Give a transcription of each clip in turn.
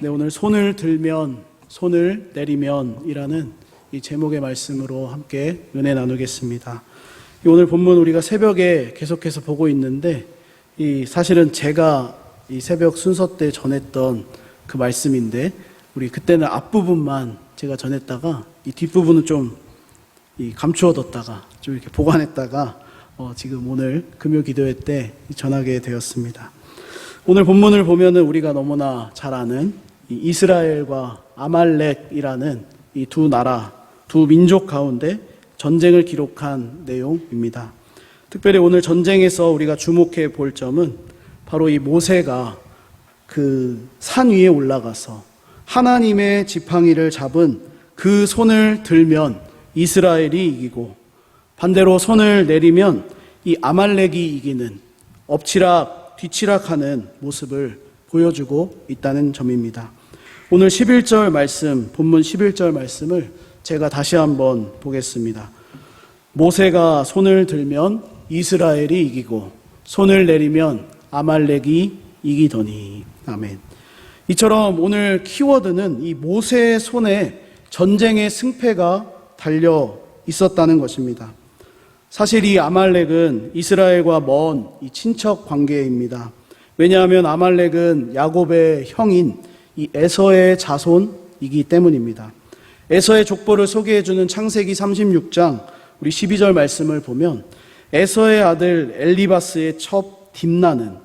네, 오늘 손을 들면 손을 내리면이라는 이 제목의 말씀으로 함께 은혜 나누겠습니다. 오늘 본문 우리가 새벽에 계속해서 보고 있는데 사실은 제가 이 새벽 순서 때 전했던 그 말씀인데 우리 그때는 앞부분만 제가 전했다가 이 뒷부분은 좀 감추어뒀다가 좀 이렇게 보관했다가 지금 오늘 금요 기도회 때 전하게 되었습니다. 오늘 본문을 보면은 우리가 너무나 잘 아는 이 이스라엘과 아말렉이라는 이 두 나라, 두 민족 가운데 전쟁을 기록한 내용입니다. 특별히 오늘 전쟁에서 우리가 주목해 볼 점은 바로 이 모세가 그 산 위에 올라가서 하나님의 지팡이를 잡은 그 손을 들면 이스라엘이 이기고 반대로 손을 내리면 이 아말렉이 이기는 엎치락 뒤치락하는 모습을 보여주고 있다는 점입니다. 오늘 11절 말씀, 본문 11절 말씀을 제가 다시 한번 보겠습니다. 모세가 손을 들면 이스라엘이 이기고 손을 내리면 아말렉이 이기더니. 아멘. 이처럼 오늘 키워드는 이 모세의 손에 전쟁의 승패가 달려 있었다는 것입니다. 사실 이 아말렉은 이스라엘과 먼 이 친척 관계입니다. 왜냐하면 아말렉은 야곱의 형인 이 에서의 자손이기 때문입니다. 에서의 족보를 소개해주는 창세기 36장 우리 12절 말씀을 보면 에서의 아들 엘리바스의 첩 딥나는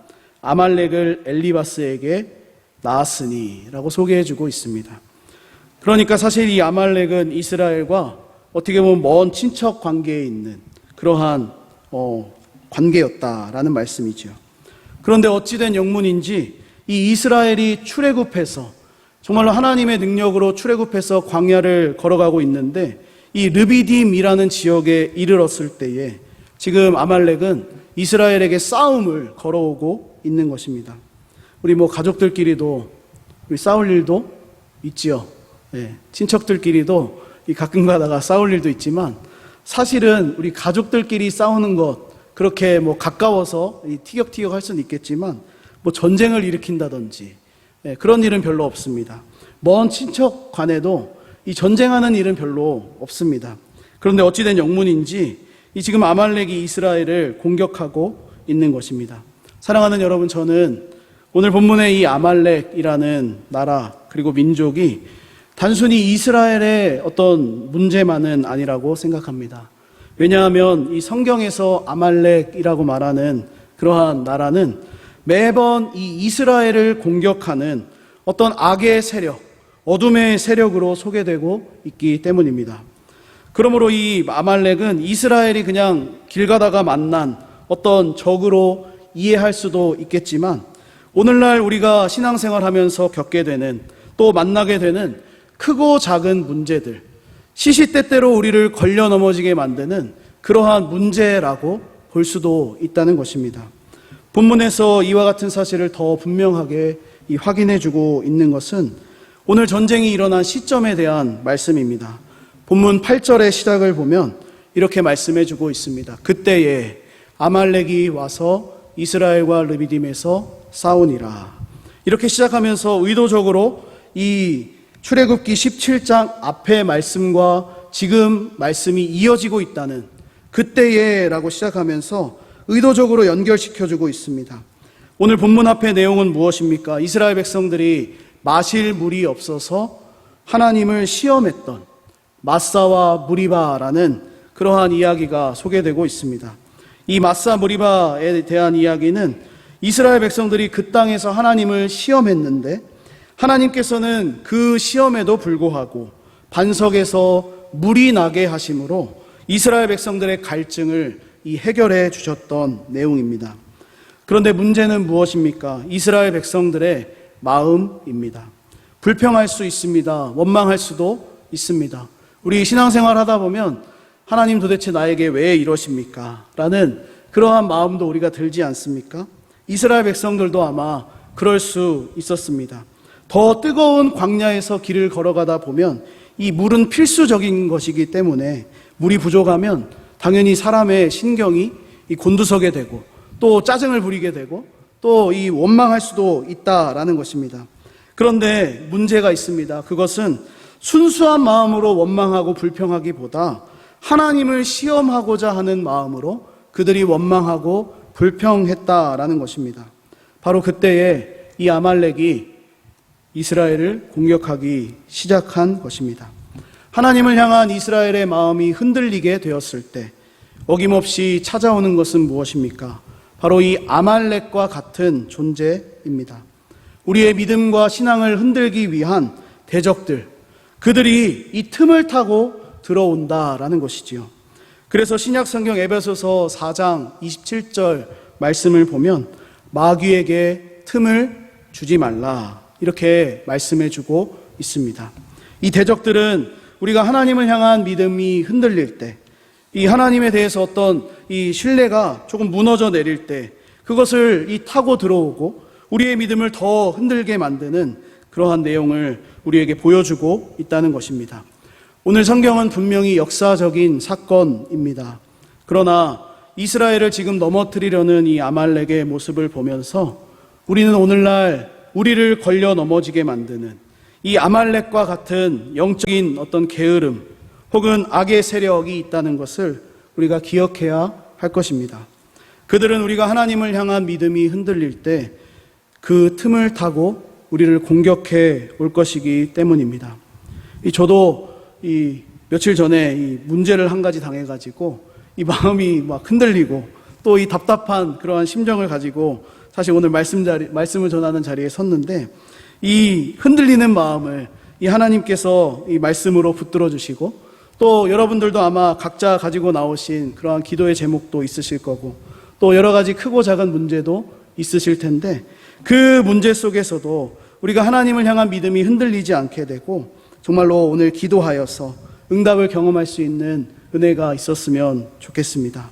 아말렉을 엘리바스에게 낳았으니 라고 소개해주고 있습니다. 그러니까 사실 이 아말렉은 이스라엘과 어떻게 보면 먼 친척 관계에 있는 그러한 관계였다라는 말씀이죠. 그런데 어찌된 영문인지 이 이스라엘이 출애굽해서 정말로 하나님의 능력으로 출애굽해서 광야를 걸어가고 있는데 이 르비딤이라는 지역에 이르렀을 때에 지금 아말렉은 이스라엘에게 싸움을 걸어오고 있는 것입니다. 우리 가족들끼리도 우리 싸울 일도 있지요. 네, 친척들끼리도 가끔 가다가 싸울 일도 있지만 사실은 우리 가족들끼리 싸우는 것 그렇게 가까워서 티격태격 할 수는 있겠지만 전쟁을 일으킨다든지 그런 일은 별로 없습니다. 먼 친척 간에도 이 전쟁하는 일은 별로 없습니다. 그런데 어찌된 영문인지 지금 아말렉이 이스라엘을 공격하고 있는 것입니다. 사랑하는 여러분, 저는 오늘 본문의 이 아말렉이라는 나라 그리고 민족이 단순히 이스라엘의 어떤 문제만은 아니라고 생각합니다. 왜냐하면 이 성경에서 아말렉이라고 말하는 그러한 나라는 매번 이 이스라엘을 공격하는 어떤 악의 세력, 어둠의 세력으로 소개되고 있기 때문입니다. 그러므로 이 아말렉은 이스라엘이 그냥 길 가다가 만난 어떤 적으로 이해할 수도 있겠지만 오늘날 우리가 신앙생활하면서 겪게 되는 또 만나게 되는 크고 작은 문제들, 시시때때로 우리를 걸려 넘어지게 만드는 그러한 문제라고 볼 수도 있다는 것입니다. 본문에서 이와 같은 사실을 더 분명하게 확인해주고 있는 것은 오늘 전쟁이 일어난 시점에 대한 말씀입니다. 본문 8절의 시작을 보면 이렇게 말씀해주고 있습니다. 그때에 아말렉이 와서 이스라엘과 르비딤에서 싸우니라. 이렇게 시작하면서 의도적으로 이 출애굽기 17장 앞의 말씀과 지금 말씀이 이어지고 있다는 그때에 라고 시작하면서 의도적으로 연결시켜주고 있습니다. 오늘 본문 앞의 내용은 무엇입니까? 이스라엘 백성들이 마실 물이 없어서 하나님을 시험했던 마사와 무리바라는 그러한 이야기가 소개되고 있습니다. 이 마사 무리바에 대한 이야기는 이스라엘 백성들이 그 땅에서 하나님을 시험했는데 하나님께서는 그 시험에도 불구하고 반석에서 물이 나게 하심으로 이스라엘 백성들의 갈증을 해결해 주셨던 내용입니다. 그런데 문제는 무엇입니까? 이스라엘 백성들의 마음입니다. 불평할 수 있습니다. 원망할 수도 있습니다. 우리 신앙생활 하다 보면 하나님 도대체 나에게 왜 이러십니까? 라는 그러한 마음도 우리가 들지 않습니까? 이스라엘 백성들도 아마 그럴 수 있었습니다. 더 뜨거운 광야에서 길을 걸어가다 보면 이 물은 필수적인 것이기 때문에 물이 부족하면 당연히 사람의 신경이 곤두서게 되고 또 짜증을 부리게 되고 또 원망할 수도 있다라는 것입니다. 그런데 문제가 있습니다. 그것은 순수한 마음으로 원망하고 불평하기보다 하나님을 시험하고자 하는 마음으로 그들이 원망하고 불평했다라는 것입니다. 바로 그때에 이 아말렉이 이스라엘을 공격하기 시작한 것입니다. 하나님을 향한 이스라엘의 마음이 흔들리게 되었을 때 어김없이 찾아오는 것은 무엇입니까? 바로 이 아말렉과 같은 존재입니다. 우리의 믿음과 신앙을 흔들기 위한 대적들, 그들이 이 틈을 타고 들어온다라는 것이지요. 그래서 신약성경 에베소서 4장 27절 말씀을 보면 마귀에게 틈을 주지 말라 이렇게 말씀해 주고 있습니다. 이 대적들은 우리가 하나님을 향한 믿음이 흔들릴 때, 이 하나님에 대해서 어떤 이 신뢰가 조금 무너져 내릴 때 그것을 이 타고 들어오고 우리의 믿음을 더 흔들게 만드는 그러한 내용을 우리에게 보여주고 있다는 것입니다. 오늘 성경은 분명히 역사적인 사건입니다. 그러나 이스라엘을 지금 넘어뜨리려는 이 아말렉의 모습을 보면서 우리는 오늘날 우리를 걸려 넘어지게 만드는 이 아말렉과 같은 영적인 어떤 게으름 혹은 악의 세력이 있다는 것을 우리가 기억해야 할 것입니다. 그들은 우리가 하나님을 향한 믿음이 흔들릴 때 그 틈을 타고 우리를 공격해 올 것이기 때문입니다. 저도 며칠 전에 이 문제를 한 가지 당해가지고 이 마음이 막 흔들리고 또 이 답답한 그러한 심정을 가지고 사실 오늘 말씀을 전하는 자리에 섰는데 이 흔들리는 마음을 이 하나님께서 이 말씀으로 붙들어 주시고 또 여러분들도 아마 각자 가지고 나오신 그러한 기도의 제목도 있으실 거고 또 여러 가지 크고 작은 문제도 있으실 텐데 그 문제 속에서도 우리가 하나님을 향한 믿음이 흔들리지 않게 되고 정말로 오늘 기도하여서 응답을 경험할 수 있는 은혜가 있었으면 좋겠습니다.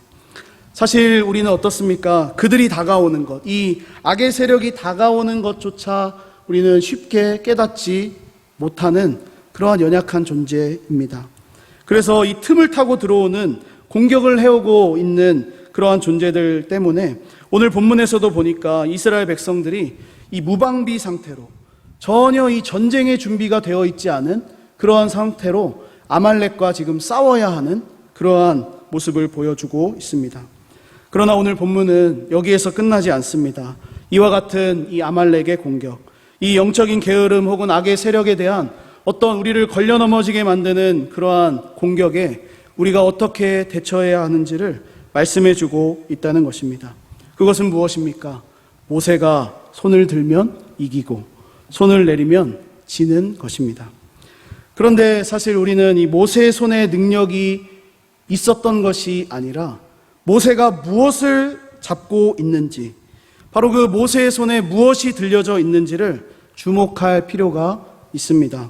사실 우리는 어떻습니까? 그들이 다가오는 것, 이 악의 세력이 다가오는 것조차 우리는 쉽게 깨닫지 못하는 그러한 연약한 존재입니다. 그래서 이 틈을 타고 들어오는 공격을 해오고 있는 그러한 존재들 때문에 오늘 본문에서도 보니까 이스라엘 백성들이 이 무방비 상태로 전혀 이 전쟁의 준비가 되어 있지 않은 그러한 상태로 아말렉과 지금 싸워야 하는 그러한 모습을 보여주고 있습니다. 그러나 오늘 본문은 여기에서 끝나지 않습니다. 이와 같은 이 아말렉의 공격, 이 영적인 게으름 혹은 악의 세력에 대한 어떤 우리를 걸려 넘어지게 만드는 그러한 공격에 우리가 어떻게 대처해야 하는지를 말씀해 주고 있다는 것입니다. 그것은 무엇입니까? 모세가 손을 들면 이기고 손을 내리면 지는 것입니다. 그런데 사실 우리는 이 모세의 손에 능력이 있었던 것이 아니라 모세가 무엇을 잡고 있는지, 바로 그 모세의 손에 무엇이 들려져 있는지를 주목할 필요가 있습니다.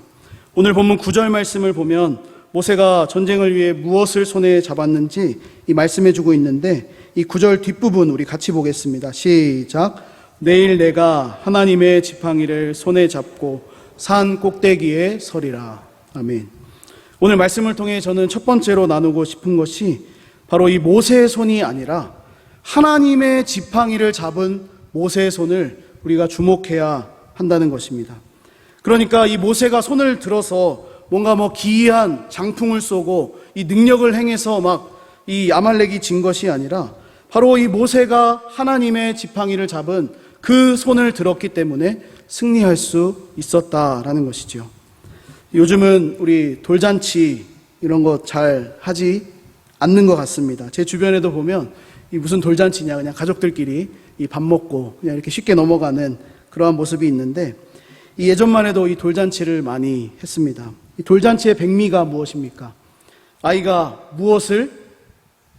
오늘 본문 9절 말씀을 보면 모세가 전쟁을 위해 무엇을 손에 잡았는지 이 말씀해 주고 있는데 이 9절 뒷부분 우리 같이 보겠습니다. 시작. 내일 내가 하나님의 지팡이를 손에 잡고 산 꼭대기에 서리라. 아멘. 오늘 말씀을 통해 저는 첫 번째로 나누고 싶은 것이 바로 이 모세의 손이 아니라 하나님의 지팡이를 잡은 모세의 손을 우리가 주목해야 한다는 것입니다. 그러니까 이 모세가 손을 들어서 뭔가 기이한 장풍을 쏘고 이 능력을 행해서 막 이 아말렉이 진 것이 아니라 바로 이 모세가 하나님의 지팡이를 잡은 그 손을 들었기 때문에 승리할 수 있었다라는 것이죠. 요즘은 우리 돌잔치 이런 거 잘 하지 않는 것 같습니다. 제 주변에도 보면 이 무슨 돌잔치냐 그냥 가족들끼리 이 밥 먹고 그냥 이렇게 쉽게 넘어가는 그러한 모습이 있는데 이 예전만 해도 이 돌잔치를 많이 했습니다. 이 돌잔치의 백미가 무엇입니까? 아이가 무엇을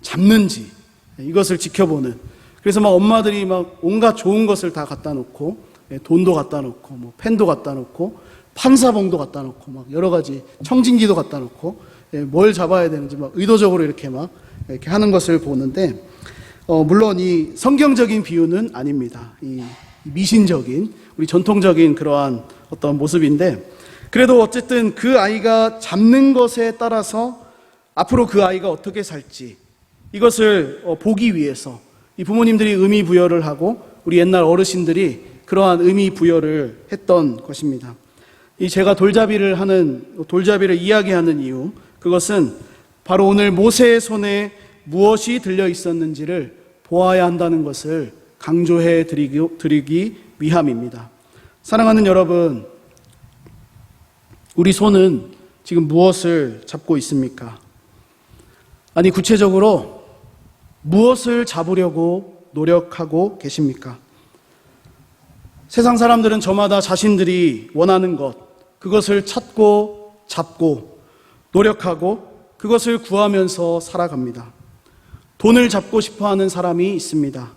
잡는지 이것을 지켜보는. 그래서 막 엄마들이 막 온갖 좋은 것을 다 갖다 놓고 돈도 갖다 놓고 펜도 갖다 놓고 판사봉도 갖다 놓고 막 여러 가지 청진기도 갖다 놓고 뭘 잡아야 되는지 막 의도적으로 이렇게 하는 것을 보는데 물론 이 성경적인 비유는 아닙니다. 이 미신적인 우리 전통적인 그러한 어떤 모습인데 그래도 어쨌든 그 아이가 잡는 것에 따라서 앞으로 그 아이가 어떻게 살지 이것을 보기 위해서 이 부모님들이 의미 부여를 하고 우리 옛날 어르신들이 그러한 의미 부여를 했던 것입니다. 이 제가 돌잡이를 이야기하는 이유, 그것은 바로 오늘 모세의 손에 무엇이 들려 있었는지를 보아야 한다는 것을 강조해 드리기 위함입니다. 사랑하는 여러분, 우리 손은 지금 무엇을 잡고 있습니까? 아니, 구체적으로 무엇을 잡으려고 노력하고 계십니까? 세상 사람들은 저마다 자신들이 원하는 것, 그것을 찾고 잡고 노력하고 그것을 구하면서 살아갑니다. 돈을 잡고 싶어 하는 사람이 있습니다.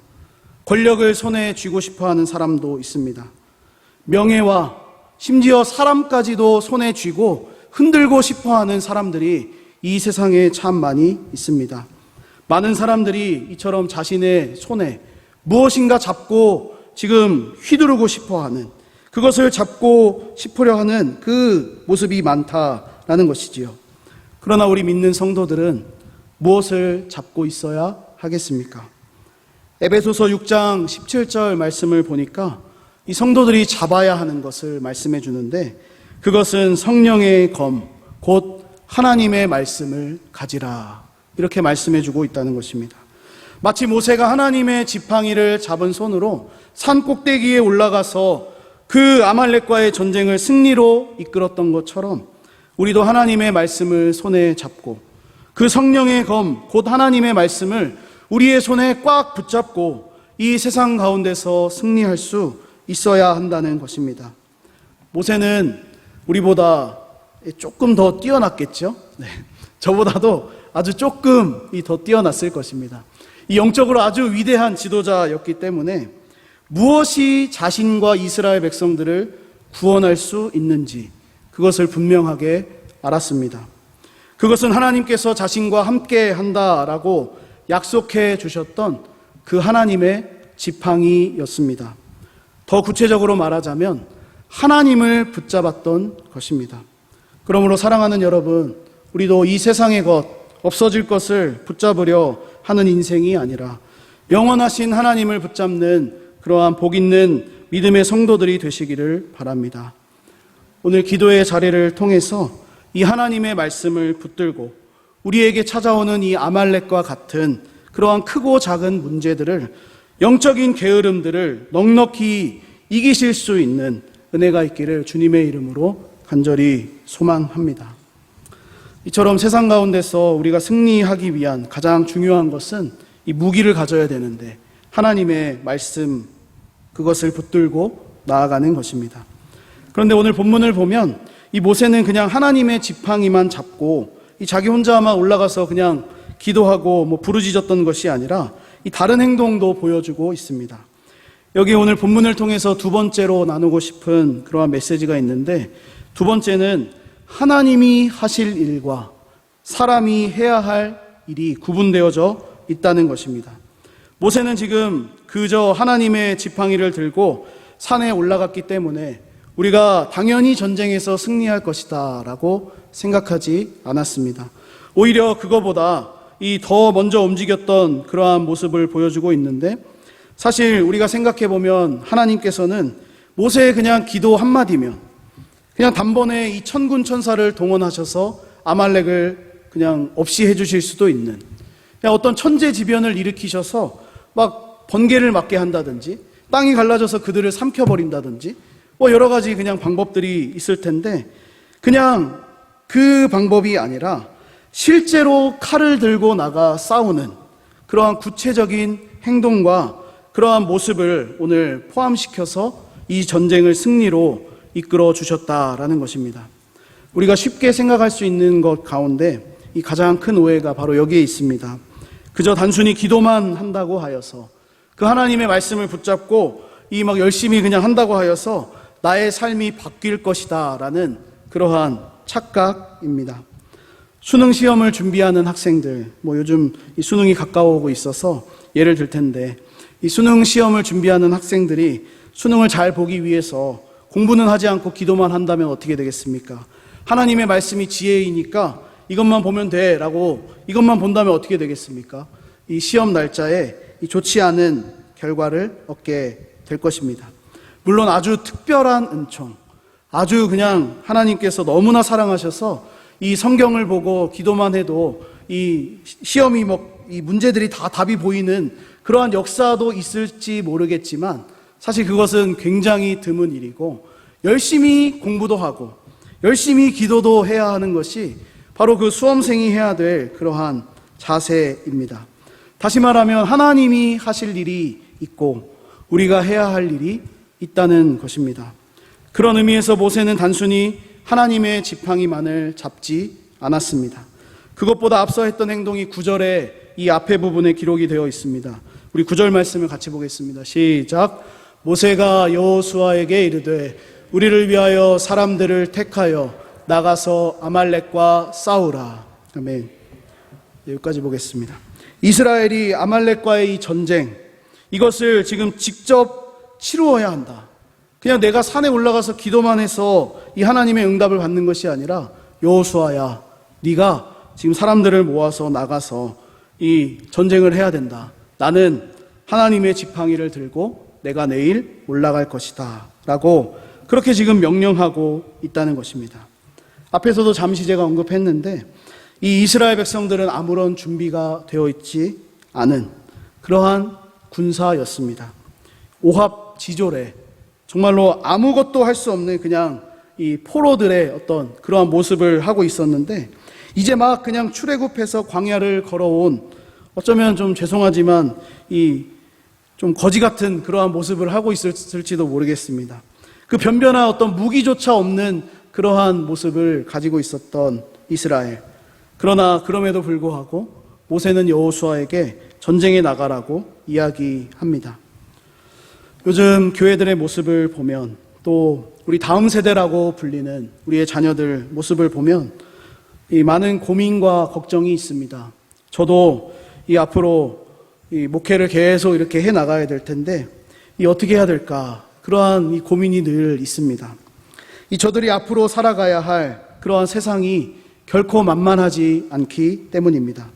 권력을 손에 쥐고 싶어 하는 사람도 있습니다. 명예와 심지어 사람까지도 손에 쥐고 흔들고 싶어 하는 사람들이 이 세상에 참 많이 있습니다. 많은 사람들이 이처럼 자신의 손에 무엇인가 잡고 지금 휘두르고 싶어 하는, 그것을 잡고 싶으려 하는 그 모습이 많다라는 것이지요. 그러나 우리 믿는 성도들은 무엇을 잡고 있어야 하겠습니까? 에베소서 6장 17절 말씀을 보니까 이 성도들이 잡아야 하는 것을 말씀해 주는데, 그것은 성령의 검, 곧 하나님의 말씀을 가지라, 이렇게 말씀해 주고 있다는 것입니다. 마치 모세가 하나님의 지팡이를 잡은 손으로 산 꼭대기에 올라가서 그 아말렉과의 전쟁을 승리로 이끌었던 것처럼 우리도 하나님의 말씀을 손에 잡고 그 성령의 검, 곧 하나님의 말씀을 우리의 손에 꽉 붙잡고 이 세상 가운데서 승리할 수 있어야 한다는 것입니다. 모세는 우리보다 조금 더 뛰어났겠죠? 네. 저보다도 아주 조금 더 뛰어났을 것입니다. 이 영적으로 아주 위대한 지도자였기 때문에 무엇이 자신과 이스라엘 백성들을 구원할 수 있는지 그것을 분명하게 알았습니다. 그것은 하나님께서 자신과 함께 한다라고 약속해 주셨던 그 하나님의 지팡이였습니다. 더 구체적으로 말하자면 하나님을 붙잡았던 것입니다. 그러므로 사랑하는 여러분, 우리도 이 세상의 것, 없어질 것을 붙잡으려 하는 인생이 아니라 영원하신 하나님을 붙잡는 그러한 복 있는 믿음의 성도들이 되시기를 바랍니다. 오늘 기도의 자리를 통해서 이 하나님의 말씀을 붙들고 우리에게 찾아오는 이 아말렉과 같은 그러한 크고 작은 문제들을, 영적인 게으름들을 넉넉히 이기실 수 있는 은혜가 있기를 주님의 이름으로 간절히 소망합니다. 이처럼 세상 가운데서 우리가 승리하기 위한 가장 중요한 것은 이 무기를 가져야 되는데 하나님의 말씀, 그것을 붙들고 나아가는 것입니다. 그런데 오늘 본문을 보면 이 모세는 그냥 하나님의 지팡이만 잡고 이 자기 혼자만 올라가서 그냥 기도하고 부르짖었던 것이 아니라 이 다른 행동도 보여주고 있습니다. 여기 오늘 본문을 통해서 두 번째로 나누고 싶은 그러한 메시지가 있는데, 두 번째는 하나님이 하실 일과 사람이 해야 할 일이 구분되어져 있다는 것입니다. 모세는 지금 그저 하나님의 지팡이를 들고 산에 올라갔기 때문에 우리가 당연히 전쟁에서 승리할 것이다 라고 생각하지 않았습니다. 오히려 그거보다 이 더 먼저 움직였던 그러한 모습을 보여주고 있는데, 사실 우리가 생각해 보면 하나님께서는 모세의 그냥 기도 한마디면 그냥 단번에 이 천군 천사를 동원하셔서 아말렉을 그냥 없이 해주실 수도 있는, 그냥 어떤 천재지변을 일으키셔서 막 번개를 맞게 한다든지 땅이 갈라져서 그들을 삼켜버린다든지 여러 가지 그냥 방법들이 있을 텐데, 그냥 그 방법이 아니라 실제로 칼을 들고 나가 싸우는 그러한 구체적인 행동과 그러한 모습을 오늘 포함시켜서 이 전쟁을 승리로 이끌어 주셨다라는 것입니다. 우리가 쉽게 생각할 수 있는 것 가운데 이 가장 큰 오해가 바로 여기에 있습니다. 그저 단순히 기도만 한다고 하여서, 그 하나님의 말씀을 붙잡고 이 막 열심히 그냥 한다고 하여서 나의 삶이 바뀔 것이다 라는 그러한 착각입니다. 수능 시험을 준비하는 학생들, 요즘 이 수능이 가까워오고 있어서 예를 들 텐데, 이 수능 시험을 준비하는 학생들이 수능을 잘 보기 위해서 공부는 하지 않고 기도만 한다면 어떻게 되겠습니까? 하나님의 말씀이 지혜이니까 이것만 보면 돼 라고 이것만 본다면 어떻게 되겠습니까? 이 시험 날짜에 이 좋지 않은 결과를 얻게 될 것입니다. 물론 아주 특별한 은총, 아주 그냥 하나님께서 너무나 사랑하셔서 이 성경을 보고 기도만 해도 이 시험이 이 문제들이 다 답이 보이는 그러한 역사도 있을지 모르겠지만 사실 그것은 굉장히 드문 일이고 열심히 공부도 하고 열심히 기도도 해야 하는 것이 바로 그 수험생이 해야 될 그러한 자세입니다. 다시 말하면 하나님이 하실 일이 있고 우리가 해야 할 일이 있다는 것입니다. 그런 의미에서 모세는 단순히 하나님의 지팡이만을 잡지 않았습니다. 그것보다 앞서 했던 행동이 9절에 이 앞에 부분에 기록이 되어 있습니다. 우리 9절 말씀을 같이 보겠습니다. 시작. 모세가 여호수아에게 이르되 우리를 위하여 사람들을 택하여 나가서 아말렉과 싸우라. 아멘. 여기까지 보겠습니다. 이스라엘이 아말렉과의 이 전쟁, 이것을 지금 직접 치루어야 한다. 그냥 내가 산에 올라가서 기도만 해서 이 하나님의 응답을 받는 것이 아니라 여호수아야, 네가 지금 사람들을 모아서 나가서 이 전쟁을 해야 된다. 나는 하나님의 지팡이를 들고 내가 내일 올라갈 것이다 라고 그렇게 지금 명령하고 있다는 것입니다. 앞에서도 잠시 제가 언급했는데 이 이스라엘 백성들은 아무런 준비가 되어 있지 않은 그러한 군사였습니다. 오합지졸에 정말로 아무것도 할 수 없는 그냥 이 포로들의 어떤 그러한 모습을 하고 있었는데 이제 막 그냥 출애굽해서 광야를 걸어온 어쩌면 좀 죄송하지만 이 좀 거지 같은 그러한 모습을 하고 있을지도 모르겠습니다. 그 변변한 어떤 무기조차 없는 그러한 모습을 가지고 있었던 이스라엘. 그러나 그럼에도 불구하고 모세는 여호수아에게 전쟁에 나가라고 이야기합니다. 요즘 교회들의 모습을 보면 또 우리 다음 세대라고 불리는 우리의 자녀들 모습을 보면 이 많은 고민과 걱정이 있습니다. 저도 이 앞으로 이 목회를 계속 이렇게 해 나가야 될 텐데 이 어떻게 해야 될까 그러한 이 고민이 늘 있습니다. 이 저들이 앞으로 살아가야 할 그러한 세상이 결코 만만하지 않기 때문입니다.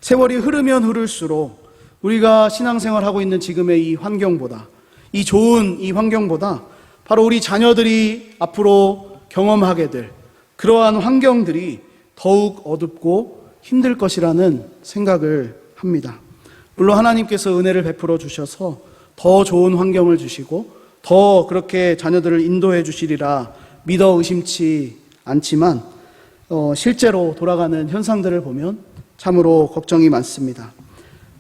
세월이 흐르면 흐를수록 우리가 신앙생활하고 있는 지금의 이 환경보다 이 좋은 이 환경보다 바로 우리 자녀들이 앞으로 경험하게 될 그러한 환경들이 더욱 어둡고 힘들 것이라는 생각을 합니다. 물론 하나님께서 은혜를 베풀어 주셔서 더 좋은 환경을 주시고 더 그렇게 자녀들을 인도해 주시리라 믿어 의심치 않지만 실제로 돌아가는 현상들을 보면 참으로 걱정이 많습니다.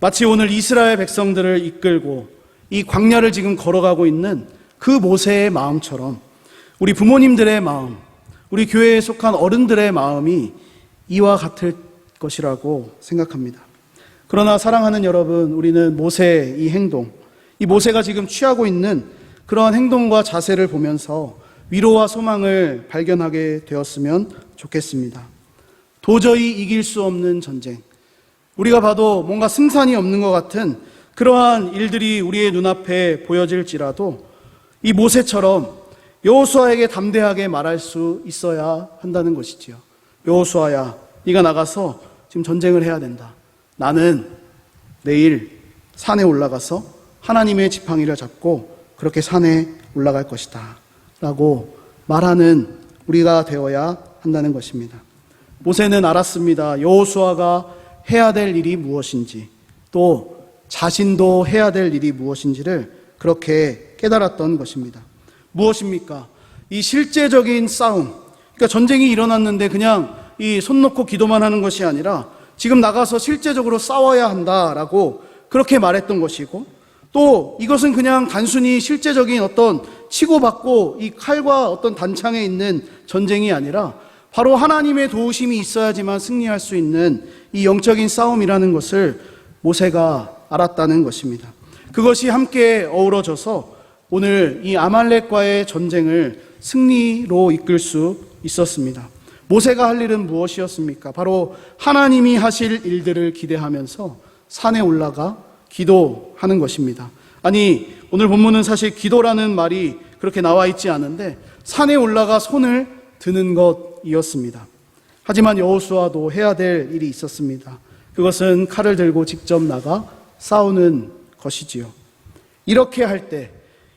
마치 오늘 이스라엘 백성들을 이끌고 이 광야를 지금 걸어가고 있는 그 모세의 마음처럼 우리 부모님들의 마음, 우리 교회에 속한 어른들의 마음이 이와 같을 것이라고 생각합니다. 그러나 사랑하는 여러분, 우리는 모세의 이 행동, 이 모세가 지금 취하고 있는 그러한 행동과 자세를 보면서 위로와 소망을 발견하게 되었으면 좋겠습니다. 도저히 이길 수 없는 전쟁, 우리가 봐도 뭔가 승산이 없는 것 같은 그러한 일들이 우리의 눈앞에 보여질지라도 이 모세처럼 여호수아에게 담대하게 말할 수 있어야 한다는 것이지요. 여호수아야, 네가 나가서 지금 전쟁을 해야 된다. 나는 내일 산에 올라가서 하나님의 지팡이를 잡고 그렇게 산에 올라갈 것이다 라고 말하는 우리가 되어야 한다는 것입니다. 모세는 알았습니다. 여호수아가 해야 될 일이 무엇인지 또 자신도 해야 될 일이 무엇인지를 그렇게 깨달았던 것입니다. 무엇입니까? 이 실제적인 싸움, 그러니까 전쟁이 일어났는데 그냥 이 손 놓고 기도만 하는 것이 아니라 지금 나가서 실제적으로 싸워야 한다라고 그렇게 말했던 것이고 또 이것은 그냥 단순히 실제적인 어떤 치고받고 이 칼과 어떤 단창에 있는 전쟁이 아니라 바로 하나님의 도우심이 있어야지만 승리할 수 있는 이 영적인 싸움이라는 것을 모세가 알았다는 것입니다. 그것이 함께 어우러져서 오늘 이 아말렉과의 전쟁을 승리로 이끌 수 있었습니다. 모세가 할 일은 무엇이었습니까? 바로 하나님이 하실 일들을 기대하면서 산에 올라가 기도하는 것입니다. 아니, 오늘 본문은 사실 기도라는 말이 그렇게 나와 있지 않은데 산에 올라가 손을 드는 것이었습니다. 하지만 여호수아도 해야 될 일이 있었습니다. 그것은 칼을 들고 직접 나가 싸우는 것이지요. 이렇게 할 때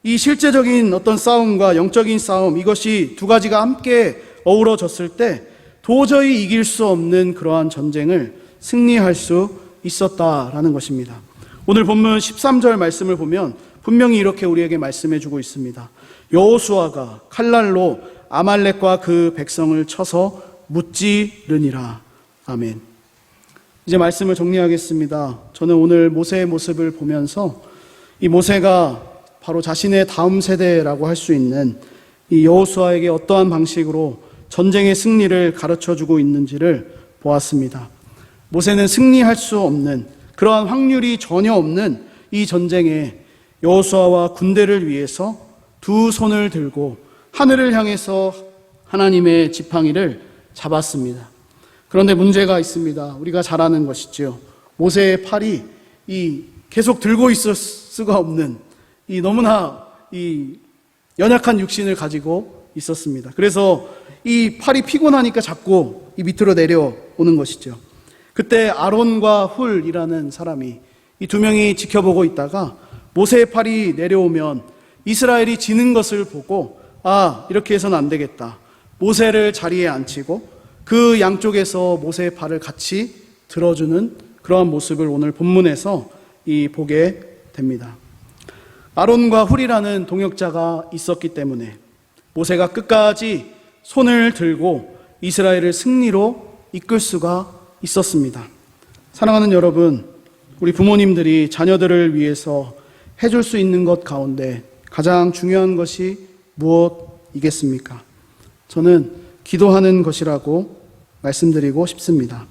이 실제적인 어떤 싸움과 영적인 싸움, 이것이 두 가지가 함께 어우러졌을 때 도저히 이길 수 없는 그러한 전쟁을 승리할 수 있었다라는 것입니다. 오늘 본문 13절 말씀을 보면 분명히 이렇게 우리에게 말씀해 주고 있습니다. 여호수아가 칼날로 아말렉과 그 백성을 쳐서 무찌르니라. 아멘. 이제 말씀을 정리하겠습니다. 저는 오늘 모세의 모습을 보면서 이 모세가 바로 자신의 다음 세대라고 할 수 있는 이 여호수아에게 어떠한 방식으로 전쟁의 승리를 가르쳐주고 있는지를 보았습니다. 모세는 승리할 수 없는, 그러한 확률이 전혀 없는 이 전쟁에 여호수아와 군대를 위해서 두 손을 들고 하늘을 향해서 하나님의 지팡이를 잡았습니다. 그런데 문제가 있습니다. 우리가 잘 아는 것이죠. 모세의 팔이 계속 들고 있을 수가 없는 너무나 연약한 육신을 가지고 있었습니다. 그래서 이 팔이 피곤하니까 자꾸 밑으로 내려오는 것이죠. 그때 아론과 훌이라는 사람이 이 두 명이 지켜보고 있다가 모세의 팔이 내려오면 이스라엘이 지는 것을 보고 이렇게 해서는 안 되겠다. 모세를 자리에 앉히고 그 양쪽에서 모세의 팔을 같이 들어주는 그러한 모습을 오늘 본문에서 보게 됩니다. 아론과 훌이라는 동역자가 있었기 때문에 모세가 끝까지 손을 들고 이스라엘을 승리로 이끌 수가 있었습니다. 사랑하는 여러분, 우리 부모님들이 자녀들을 위해서 해줄 수 있는 것 가운데 가장 중요한 것이 무엇이겠습니까? 저는 기도하는 것이라고 말씀드리고 싶습니다.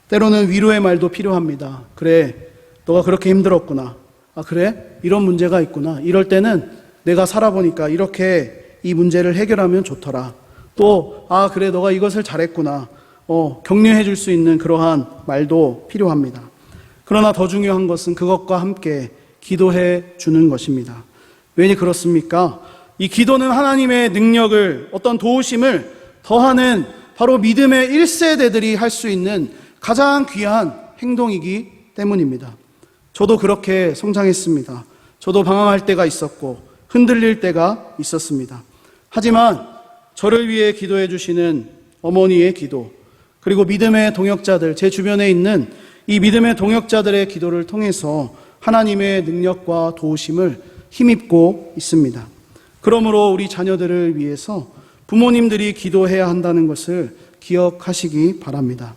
때로는 위로의 말도 필요합니다. 그래, 너가 그렇게 힘들었구나. 그래? 이런 문제가 있구나. 이럴 때는 내가 살아보니까 이렇게 이 문제를 해결하면 좋더라. 또 그래, 너가 이것을 잘했구나. 격려해 줄 수 있는 그러한 말도 필요합니다. 그러나 더 중요한 것은 그것과 함께 기도해 주는 것입니다. 왜 그렇습니까? 이 기도는 하나님의 능력을, 어떤 도우심을 더하는 바로 믿음의 1세대들이 할 수 있는 가장 귀한 행동이기 때문입니다. 저도 그렇게 성장했습니다. 저도 방황할 때가 있었고 흔들릴 때가 있었습니다. 하지만 저를 위해 기도해 주시는 어머니의 기도, 그리고 믿음의 동역자들, 제 주변에 있는 이 믿음의 동역자들의 기도를 통해서 하나님의 능력과 도우심을 힘입고 있습니다. 그러므로 우리 자녀들을 위해서 부모님들이 기도해야 한다는 것을 기억하시기 바랍니다.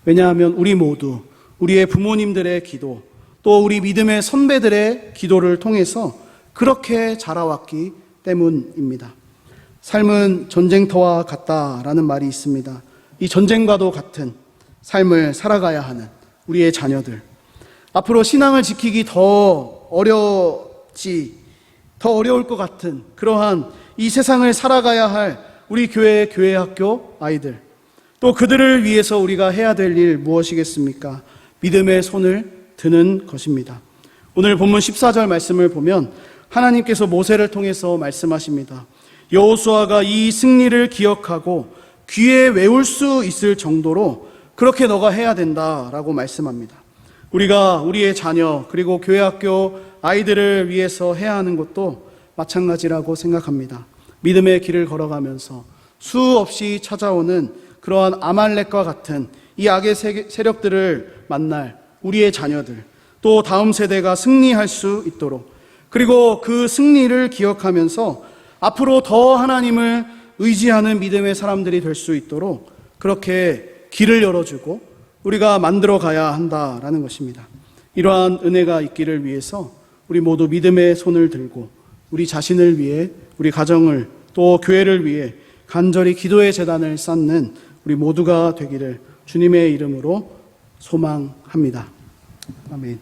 왜냐하면 우리 모두 우리의 부모님들의 기도, 또 우리 믿음의 선배들의 기도를 통해서 그렇게 자라왔기 때문입니다. 삶은 전쟁터와 같다라는 말이 있습니다. 이 전쟁과도 같은 삶을 살아가야 하는 우리의 자녀들, 앞으로 신앙을 지키기 더 어려울 것 같은 그러한 이 세상을 살아가야 할 우리 교회 학교 아이들, 또 그들을 위해서 우리가 해야 될 일 무엇이겠습니까? 믿음의 손을 드는 것입니다. 오늘 본문 14절 말씀을 보면 하나님께서 모세를 통해서 말씀하십니다. 여호수아가 이 승리를 기억하고 귀에 외울 수 있을 정도로 그렇게 너가 해야 된다라고 말씀합니다. 우리가 우리의 자녀, 그리고 교회 학교 아이들을 위해서 해야 하는 것도 마찬가지라고 생각합니다. 믿음의 길을 걸어가면서 수없이 찾아오는 그러한 아말렉과 같은 이 악의 세력들을 만날 우리의 자녀들, 또 다음 세대가 승리할 수 있도록, 그리고 그 승리를 기억하면서 앞으로 더 하나님을 의지하는 믿음의 사람들이 될 수 있도록 그렇게 길을 열어주고 우리가 만들어 가야 한다라는 것입니다. 이러한 은혜가 있기를 위해서 우리 모두 믿음의 손을 들고 우리 자신을 위해, 우리 가정을, 또 교회를 위해 간절히 기도의 제단을 쌓는 우리 모두가 되기를 주님의 이름으로 소망합니다. 아멘.